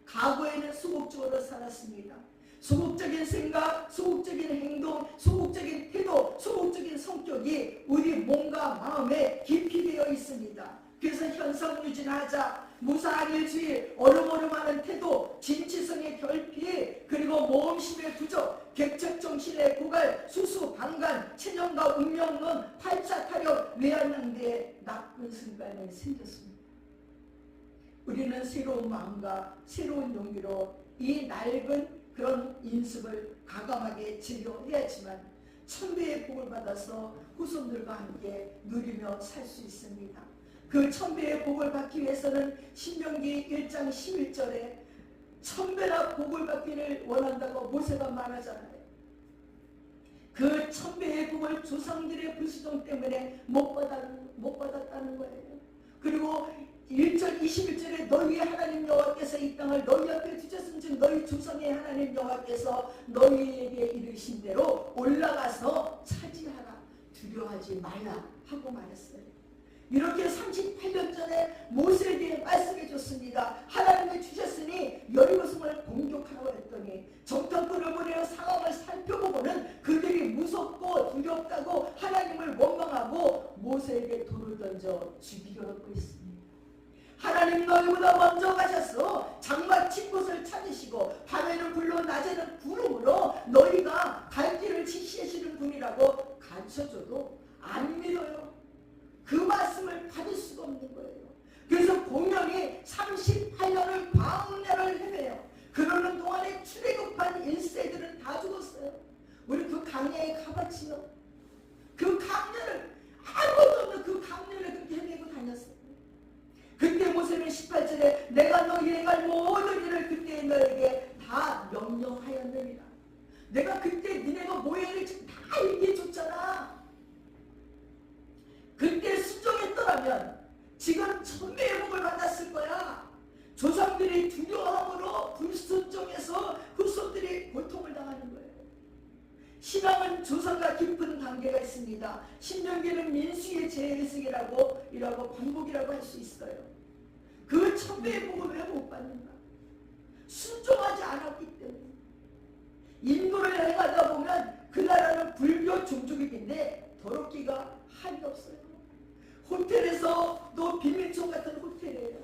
A: 과거에는 소극적으로 살았습니다. 소극적인 생각, 소극적인 행동, 소극적인 태도, 소극적인 성격이 우리 몸과 마음에 깊이 되어 있습니다. 그래서 현상유진하자, 무사일주의, 어름어름하는 태도, 진취성의 결핍, 그리고 모험심의 부족, 객척정신의 고갈, 수수방관, 체념과 운명론, 팔자타력, 외환낭대의 나쁜 습관이 생겼습니다. 우리는 새로운 마음과 새로운 용기로 이 낡은 그런 인습을 과감하게 제거해야지만 천배의 복을 받아서 후손들과 함께 누리며 살 수 있습니다. 그 천배의 복을 받기 위해서는 신명기 1장 11절에 천배나 복을 받기를 원한다고 모세가 말하잖아요. 그 천배의 복을 조상들의 불수종 때문에 못 받았다는 거예요. 그리고 1절 21절에 너희의 하나님 여호와께서 이 땅을 너희 앞에 두셨은즉 너희 조상의 하나님 여호와께서 너희에게 이르신 대로 올라가서 차지하라, 두려워하지 말라 하고 말했어요. 이렇게 38년 전에 모세에게 말씀해 줬습니다. 하나님이 주셨으니 여리고성을 공격하라고 했더니 정탐꾼을 보내어 상황을 살펴보고는 그들이 무섭고 두렵다고 하나님을 원망하고 모세에게 돌을 던져 죽이려고 했습니다. 하나님 너희보다 먼저 가셔서 장막 친 곳을 찾으시고 밤에는 불로 낮에는 구름으로 너희가 갈 길을 지시하시는 분이라고 가르쳐줘도 안 믿어요. 그 말씀을 받을 수가 없는 거예요. 그래서 공연이 38년을 광야를 헤매요. 그러는 동안에 출애굽한 1세들은 다 죽었어요. 우리 그 강야에 가봤지요. 그 강야를 아무것도 없는 그 강야를 그렇게 헤매고 다녔어요. 그때 모세는 18절에 내가 너희에 갈 모든 일을 그때 너에게 다 명령하였느니라. 내가 그때 니네가 모여를 지금 다 얘기해줬잖아. 그때 순종했더라면 지금 천배의 복을 받았을 거야. 조상들이 두려움으로 불순종해서 후손들이 고통을 당하는 거예요. 신앙은 조상과 깊은 관계가 있습니다. 신명기는 민수의 재해석이라고 반복이라고 할 수 있어요. 그 천배의 복을 왜 못 받는가? 순종하지 않았기 때문에. 인도를 행하다 보면 그 나라는 불교 종족이긴데 더럽기가 한이 없어요. 호텔에서 또 빈민촌 같은 호텔이에요.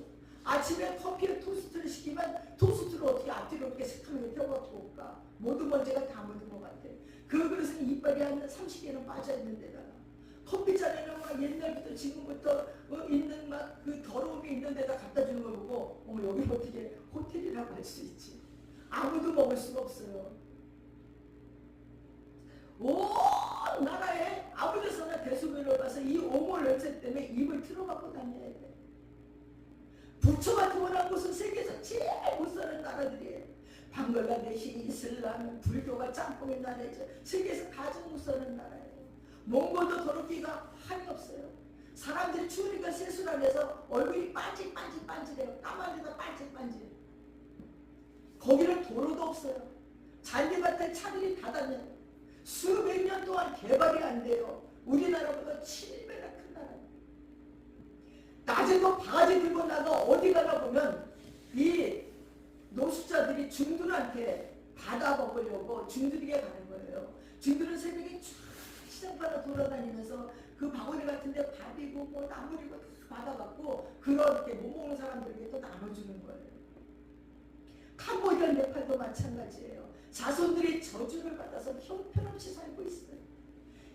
A: 아침에 커피에 토스트를 시키면 토스트를 어떻게 앞뒤로 이렇게 색하면 펴갖고 올까? 모든 먼지가 다 묻은 것 같아. 그 그릇은 이빨이 한 30개는 빠져있는 데다가 커피잔에는 막 옛날부터 지금부터 있는 막 그 할 수 있지. 아무도 먹을 수가 없어요. 온 나라에 아무 데서나 대소변을 가서 이 오몰 냄새 때문에 입을 틀어갖고 다녀야 돼. 부처가 태어난 곳은 세계에서 제일 못 사는 나라들이에요. 방글라데시, 이슬람, 불교가 짬뽕인 나라이죠. 세계에서 가장 못 사는 나라예요. 몽골도 더럽기가 한이 없어요. 사람들이 추우니까 세수란에서 얼굴이 반질반질해요. 까마귀가 반질반질. 거기는 도로도 없어요. 잔디밭에 차들이 다 다녀요. 수백 년 동안 개발이 안 돼요. 우리나라보다 7배나 큰 나라예요. 낮에도 바지 들고 나가 어디 가나 보면 이 노숙자들이 중들한테 받아 먹으려고 중들에게 가는 거예요. 중들은 새벽에 쫙 시장가로 돌아다니면서 그 바구니 같은데 밥이고 뭐 나물이고 다 받아갖고 그렇게 못 먹는 사람들에게 또 나눠주는 거예요. 캄보디아, 네팔도 마찬가지예요. 자손들이 저주를 받아서 형편없이 살고 있어요.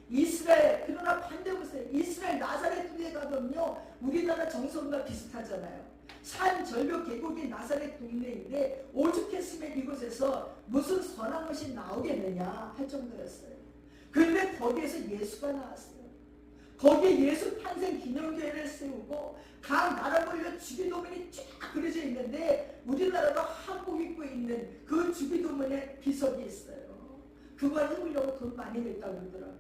A: 이스라엘, 그러나 반대 보세요. 이스라엘 나사렛 동에 가면요, 우리나라 정선과 비슷하잖아요. 산 절벽 계곡이 나사렛 동네인데 오죽했으면 이곳에서 무슨 선한 것이 나오겠느냐 할 정도였어요. 그런데 거기에서 예수가 나왔어요. 거기에 예수 탄생 기념교회를 세우고 각 나라별로 주기도문이 쫙 그려져 있는데 우리나라도 한복 입고 있는 그 주기도문에 비석이 있어요. 그걸 해보려고 돈 많이 냈다고 그러더라고요.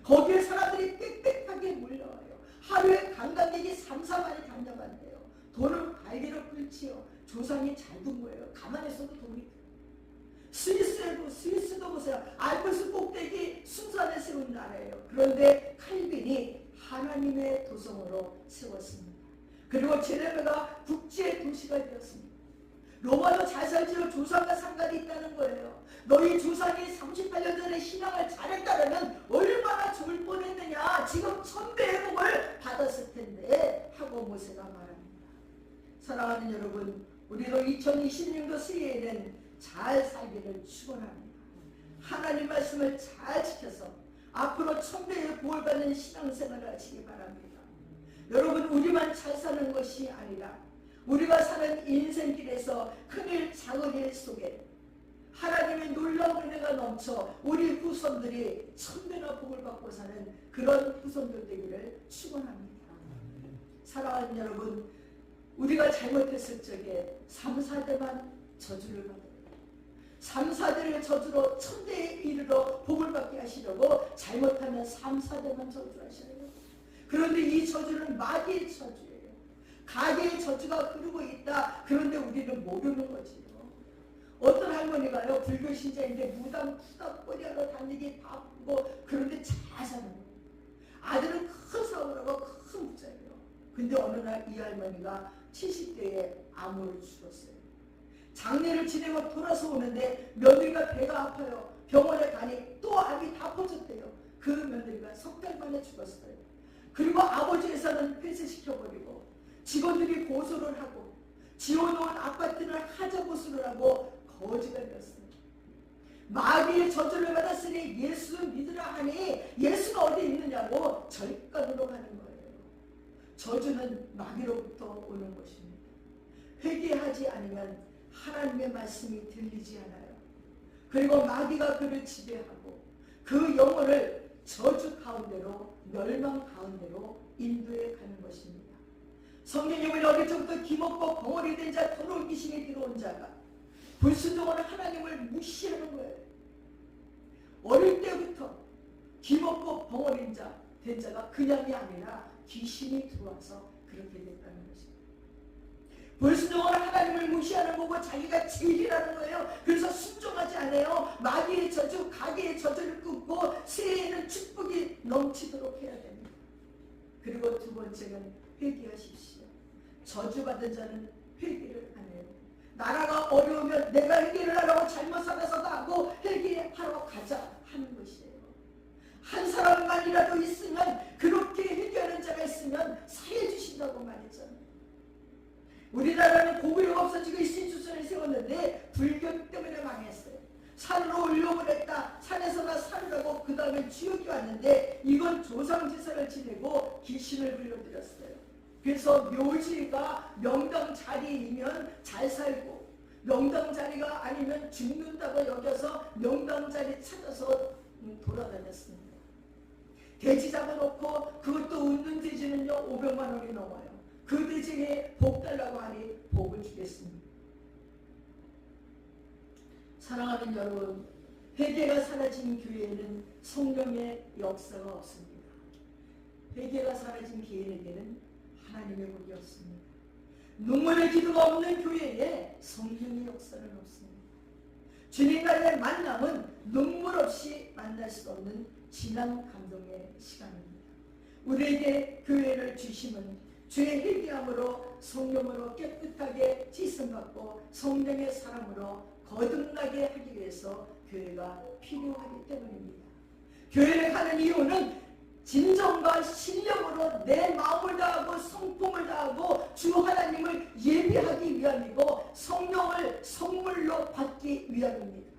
A: 거기에 사람들이 빽빽하게 몰려와요. 하루에 관광객이 3, 4만이 담력한대요. 돈을 발기로 끌지요. 조상이 잘 둔 거예요. 가만히 있어도 돈이 돼요. 스위스도 보세요. 알프스 꼭대기 순산에 세운 나라예요. 그런데 칼빈이 하나님의 도성으로 세웠습니다. 그리고 제네바가 국제 도시가 되었습니다. 로마도 잘 살지요. 조상과 상관이 있다는 거예요. 너희 조상이 38년 전에 신앙을 잘했다면 얼마나 좋을 뻔했느냐. 지금 천배의 복을 받았을 텐데 하고 모세가 말합니다. 사랑하는 여러분, 우리도 2020년도 새해에는 잘 살기를 축원합니다. 하나님 말씀을 잘 지켜서 앞으로 천배의 복을 받는 신앙생활을 하시기 바랍니다. 여러분, 우리만 잘 사는 것이 아니라 우리가 사는 인생길에서 큰일 작은 일 속에 하나님의 놀라운 은혜가 넘쳐 우리 후손들이 천배나 복을 받고 사는 그런 후손들 되기를 축원합니다. 사랑하는 여러분, 우리가 잘못했을 적에 3, 4대만 저주를 받아요. 3, 4대를 저주로 천대에 이르러 복을 받게 하시려고 잘못하면 3, 4대만 저주하셔요. 그런데 이 저주는 마귀의 저주예요. 가계의 저주가 흐르고 있다. 그런데 우리는 모르는 거지요. 어떤 할머니가요, 불교 신자인데 무당 푸닥 꼬리하러 다니기 바쁘고 그런데 잘 사는 거예요. 아들은 큰 사업을 하고 큰 부자예요. 근데 어느 날 이 할머니가 70대에 암으로 죽었어요. 장례를 지내고 돌아서 오는데 며느리가 배가 아파요. 병원에 가니 또 암이 다 퍼졌대요. 그 며느리가 석 달 만에 죽었어요. 그리고 아버지 회사는 폐쇄시켜버리고 직원들이 고소를 하고 지어놓은 아파트는 하자고수를 하고 거지가 되었어요. 마귀의 저주를 받았으니 예수 믿으라 하니 예수가 어디 있느냐고 절간으로 가는 거예요. 저주는 마귀로부터 오는 것입니다. 회개하지 않으면 하나님의 말씀이 들리지 않아요. 그리고 마귀가 그를 지배하고 그 영혼을 저주 가운데로, 멸망 가운데로 인도해 가는 것입니다. 성경에 보면 어릴 적부터 기먹고 벙어리 된 자, 더러운 귀신이 들어온 자가 불순종하는 하나님을 무시하는 거예요. 어릴 때부터 기먹고 벙어린 자, 된 자가 그냥이 아니라 귀신이 들어와서 그렇게 됐다는 것입니다. 불순종하는 하나님을 무시하는 거고 자기가 제일이라는 거예요. 그래서 순종하지 않아요. 마귀의 저주, 가계의 저주를 끊고 새해에는 축복이 넘치도록 해야 됩니다. 그리고 두 번째는 회개하십시오. 저주받은 자는 회개를 안 해요. 나라가 어려우면 내가 회개를 하라고 잘못 살아서도 하고 회개하러 가자 하는 것이에요. 한 사람만이라도 있으면, 그렇게 회개하는 자가 있으면 사해 주신다고 말했잖아요. 우리나라는 고구려가 없어지고 이신주선을 세웠는데 불교 때문에 망했어요. 산으로 올려보냈다. 산에서나 살으라고 그 다음에 지옥이 왔는데 이건 조상제사를 지내고 귀신을 불러들였어요. 그래서 묘지가 명당 자리이면 잘 살고 명당 자리가 아니면 죽는다고 여겨서 명당 자리 찾아서 돌아다녔습니다. 돼지 잡아놓고 그것도 웃는 돼지는요 500만 원이 넘어요. 그 돼지에 복 달라고 하니 복을 주겠습니다. 사랑하는 여러분, 회개가 사라진 교회에는 성령의 역사가 없습니다. 회개가 사라진 교회에게는 하나님의 복이 없습니다. 눈물의 기도가 없는 교회에 성령의 역사는 없습니다. 주님과의 만남은 눈물 없이 만날 수 없는 진한 감동의 시간입니다. 우리에게 교회를 주심은 죄의 회개함으로 성령으로 깨끗하게 씻음받고 성령의 사랑으로 거듭나게 하기 위해서 교회가 필요하기 때문입니다. 교회를 가는 이유는 진정과 신령으로 내 마음을 다하고 성품을 다하고 주 하나님을 예배하기 위함이고 성령을 선물로 받기 위함입니다.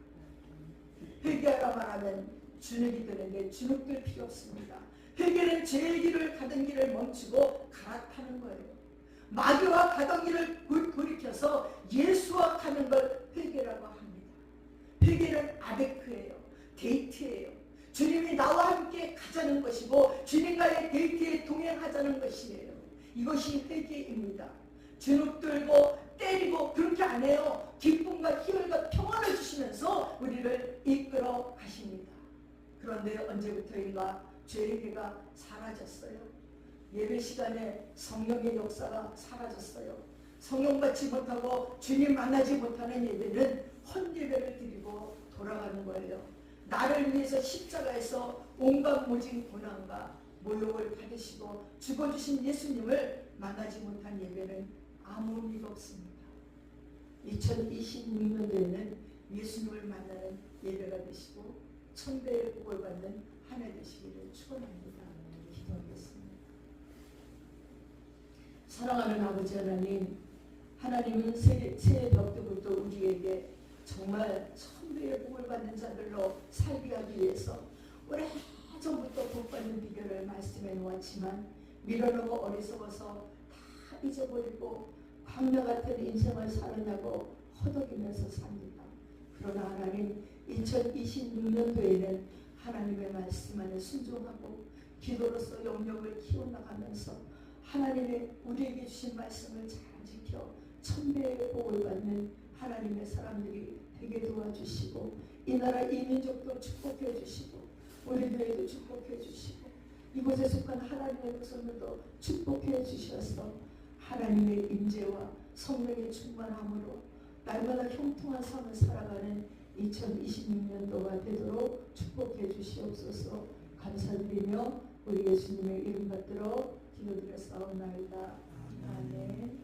A: 회개하라 말하면 주눅이 드는데 주눅들 필요 없습니다. 회개는 죄의 길을 가던 길을 멈추고 갈아타는 거예요. 마귀와 가던 길을 돌이켜서 예수와 가는 걸 회개라고 합니다. 회개는 아베크예요. 데이트예요. 주님이 나와 함께 가자는 것이고 주님과의 데이트에 동행하자는 것이에요. 이것이 회개입니다. 주눅 들고 때리고 그렇게 안 해요. 기쁨과 희열과 평안을 주시면서 우리를 이끌어 가십니다. 그런데 언제부터인가 죄회개가 사라졌어요. 예배 시간에 성령의 역사가 사라졌어요. 성령 받지 못하고 주님 만나지 못하는 예배는 헛예배를 드리고 돌아가는 거예요. 나를 위해서 십자가에서 온갖 모진 고난과 모욕을 받으시고 죽어주신 예수님을 만나지 못한 예배는 아무 의미가 없습니다. 2026년도에는 예수님을 만나는 예배가 되시고 천대의 복을 받는 한 해 되시기를 축원합니다. 기도하겠습니다. 사랑하는 아버지 하나님, 하나님은 새해 벽두부터 우리에게 정말 천대의 복을 받는 자들로 살게 하기 위해서 오래전부터 복받는 비결을 말씀해 놓았지만 미련하고 어리석어서 다 잊어버리고 광야 같은 인생을 살았냐고 허덕이면서 삽니다. 그러나 하나님 2026년도에는 하나님의 말씀 안에 순종하고 기도로서 영역을 키워나가면서 하나님의 우리에게 주신 말씀을 잘 지켜 천배의 복을 받는 하나님의 사람들이 되게 도와주시고 이 나라 이 민족도 축복해 주시고 우리 교회도 축복해 주시고 이곳에 속한 하나님의 백성들도 축복해 주셔서 하나님의 임재와 성령의 충만함으로 날마다 형통한 삶을 살아가는 2026년도가 되도록 축복해 주시옵소서. 감사드리며 우리 예수님의 이름 받들어 기도드렸사옵나이다. 아멘.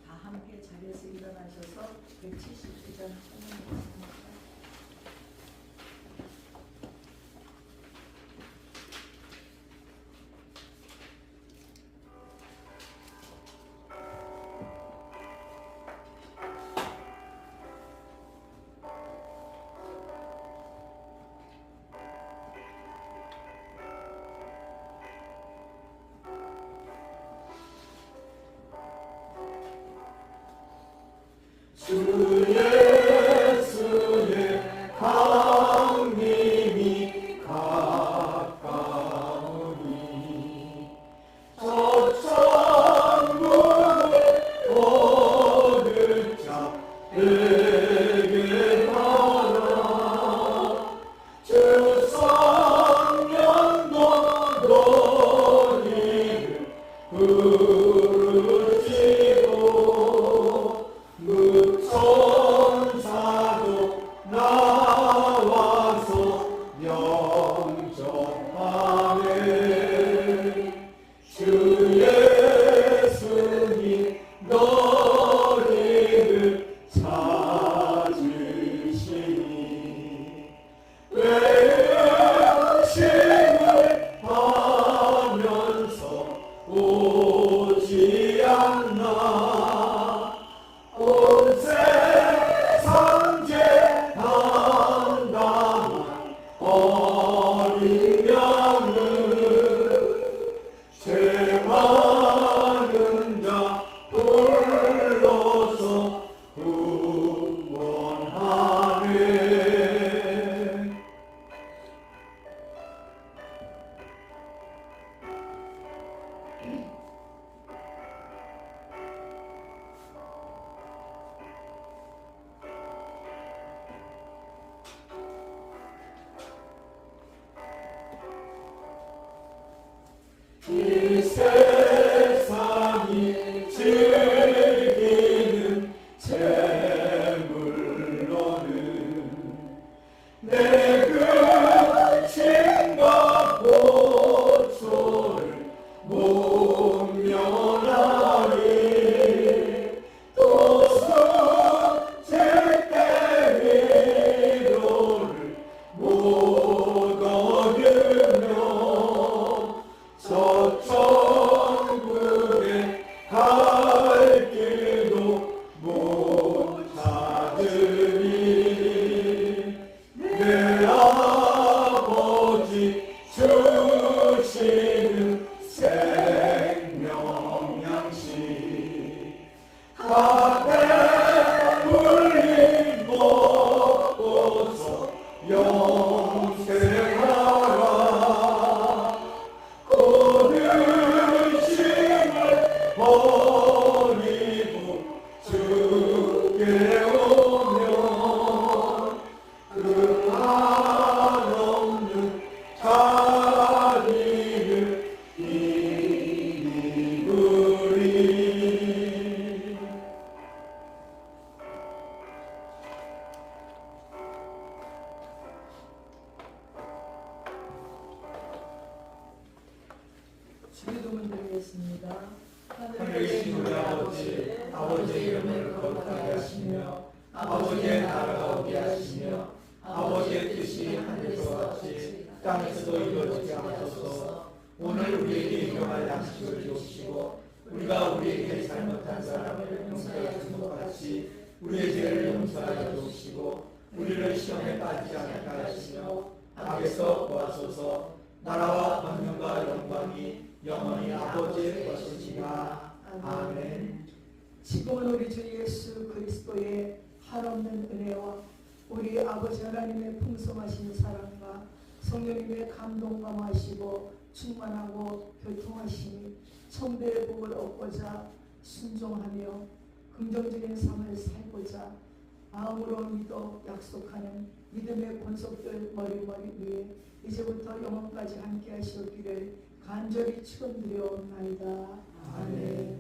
A: 다 함께 자리에서 일어나셔서 179장 찬양하겠습니다.
B: 주 예수의 강림이 가까우니 저 천국의 얻을 자에게 하라. 주 성령도 너희를 부르시고 묵 아버지 주시는 생명 양식 다 배불리 먹어서 영생하라 고르심을 버리고 주께 오면 그 한없는 자리를 이루리.
A: 주기도문 드리겠습니다.
B: 하늘에 계신 우리 아버지, 아버지의 이름을 거룩하게 하시며 아버지의 나라가 오게 하시며 아버지의 뜻이 하늘에서 같이 땅에서도 이루어지게 하소서. 오늘 우리에게 일용할 양식을 주옵시고 우리가 우리에게 잘못한 사람을 용서해 준 것 같이 우리의 죄를 용서하여 주옵시고 우리를 시험에 빠지지 않게 하시며 악에서 구하소서. 나라와 권능과 영광이 영원히 아버지의 것이니라. 아멘.
A: 지금은 우리 주 예수 그리스도의 한없는 은혜와 우리 아버지 하나님의 풍성하신 사랑과 성령님의 감동감하시고 충만하고 교통하심이 천대의 복을 얻고자 순종하며 긍정적인 삶을 살고자 마음으로 믿어 약속하는 믿음의 권속들 머리머리 위에 이제부터 영원까지 함께 하시옵기를 간절히 축원드려옵나이다. 아멘.